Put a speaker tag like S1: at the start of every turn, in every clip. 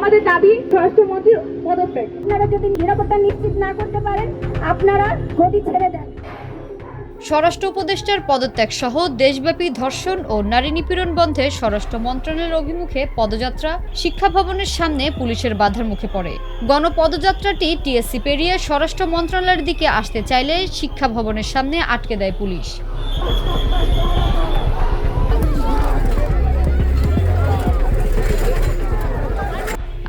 S1: আমাদের দাবি স্বরাষ্ট্রমন্ত্রীর পদত্যাগ।
S2: আপনারা যদি নিরাপত্তা নিশ্চিত না করতে পারেন, আপনারা গদি ছেড়ে দেন।
S3: স্বরাষ্ট্র উপদেষ্টার পদত্যাগ সহ দেশব্যাপী ধর্ষণ ও নারী নিপীড়ন বন্ধে স্বরাষ্ট্র মন্ত্রণালয়ের অভিমুখে পদযাত্রা শিক্ষা ভবনের সামনে পুলিশের বাধার মুখে পড়ে। গণপদযাত্রাটি টিএসসি পেরিয়ে স্বরাষ্ট্র মন্ত্রণালয়ের দিকে আসতে চাইলে শিক্ষা ভবনের সামনে আটকে দেয় পুলিশ।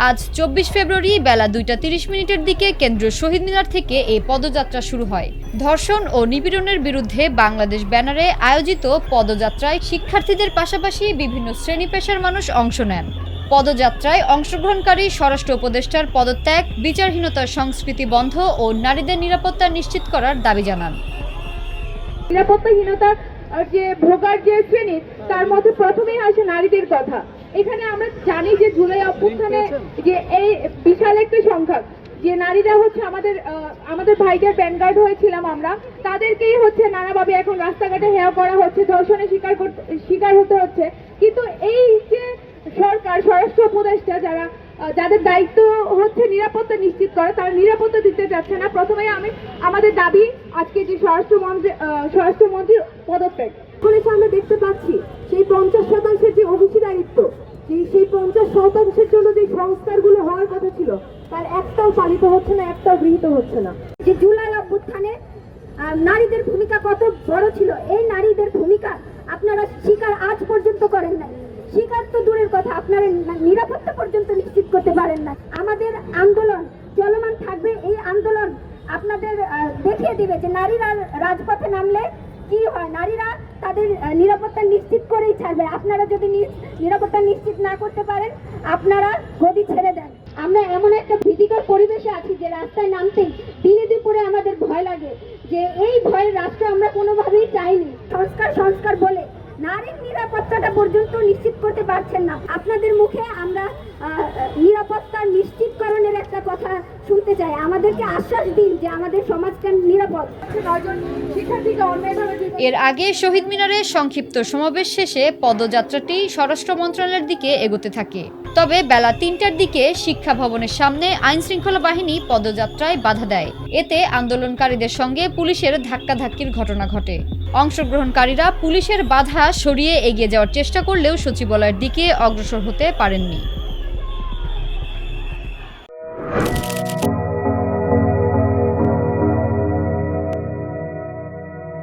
S3: আজ 24 ফেব্রুয়ারি বেলা 2:30 দিকে কেন্দ্রীয় শহীদ মিনার থেকে এই পদযাত্রা শুরু হয়। ধর্ষণ ও নিপীড়নের বিরুদ্ধে বাংলাদেশ ব্যানারে আয়োজিত পদযাত্রায় শিক্ষার্থীদের পাশাপাশি বিভিন্ন শ্রেণী পেশার মানুষ অংশ নেন। পদযাত্রায় অংশগ্রহণকারী স্বরাষ্ট্র উপদেষ্টার পদত্যাগ, বিচারহীনতার সংস্কৃতি বন্ধ ও নারীদের নিরাপত্তা নিশ্চিত করার দাবি জানান।
S1: নিরাপত্তাহীনতার যে ভোগার যে শ্রেণী, তার মধ্যে প্রথমেই আসে নারীদের কথা। এখানে আমরা জানি যে জুলাই অভ্যুত্থানে যে এই বিশাল একটা সংখ্যা যে নারীরা হচ্ছে আমাদের ভাইদের ব্যানগার্ড হয়েছিলাম আমরা, তাদেরকেই হচ্ছে নানাভাবে এখন রাস্তাঘাটে হেয় করা হচ্ছে, ধর্ষণের শিকার হতে হচ্ছে। কিন্তু এই যে সরকার, স্বরাষ্ট্র উপদেষ্টা যাদের দায়িত্ব হচ্ছে নিরাপত্তা নিশ্চিত করা, তারা নিরাপত্তা দিতে যাচ্ছে না। প্রথমে আমাদের দাবি আজকে যে স্বরাষ্ট্রমন্ত্রীর পদত্যাগ।
S2: এখন আমরা দেখতে পাচ্ছি সেই 50% যে অংশীদারিত্ব, সেই 50% জন্য যে সংস্কারগুলো হওয়ার কথা ছিল, তার একটাও পালিত হচ্ছে না, একটাও গৃহীত হচ্ছে না। যে জুলাই অভ্যুত্থানে নারীদের ভূমিকা কত বড় ছিল, এই নারীদের ভূমিকা আপনারা স্বীকার আজ পর্যন্ত করেন নাই। স্বীকার তো দূরের কথা, আপনারা নিরাপত্তা পর্যন্ত নিশ্চিত করতে পারেন না। আমাদের আন্দোলন চলমান থাকবে। এই আন্দোলন আপনাদের দেখিয়ে দিবে যে নারীরা রাজপথে নামলে কি হয়। নারীরা তাদের নিরাপত্তা নিশ্চিত করেই ছাড়বে। আপনারা যদি নিরাপত্তা নিশ্চিত না করতে পারেন, আপনারা গদি ছেড়ে দেন। আমরা এমন একটা ভীতিকর পরিবেশে আছি যে রাস্তায় নামতেই দিনে দুপুরে আমাদের ভয় লাগে, যে এই ভয়ের রাষ্ট্র আমরা কোনোভাবেই চাইনি। সংস্কার বলে নারীর নিরাপত্তাটা পর্যন্ত নিশ্চিত করতে পারছেন না। আপনাদের মুখে আমরা নিরাপত্তা নিশ্চিতকরণের একটা কথা শুনতে চাই। আমাদেরকে আশ্বাস দিন যে আমাদের সমাজটা নিরাপদ।
S3: এর আগে শহীদ মিনারে সংক্ষিপ্ত সমাবেশ শেষে পদযাত্রাটি স্বরাষ্ট্র মন্ত্রণালয়ের দিকে এগোতে থাকে। তবে বেলা 3টার দিকে শিক্ষা ভবনের সামনে আইনশৃঙ্খলা বাহিনী পদযাত্রায় বাধা দেয়। এতে আন্দোলনকারীদের সঙ্গে পুলিশের ধাক্কাধাক্কির ঘটনা ঘটে। অংশগ্রহণকারীরা পুলিশের বাধা সরিয়ে এগিয়ে যাওয়ার চেষ্টা করলেও সচিবালয়ের দিকে অগ্রসর হতে পারেননি।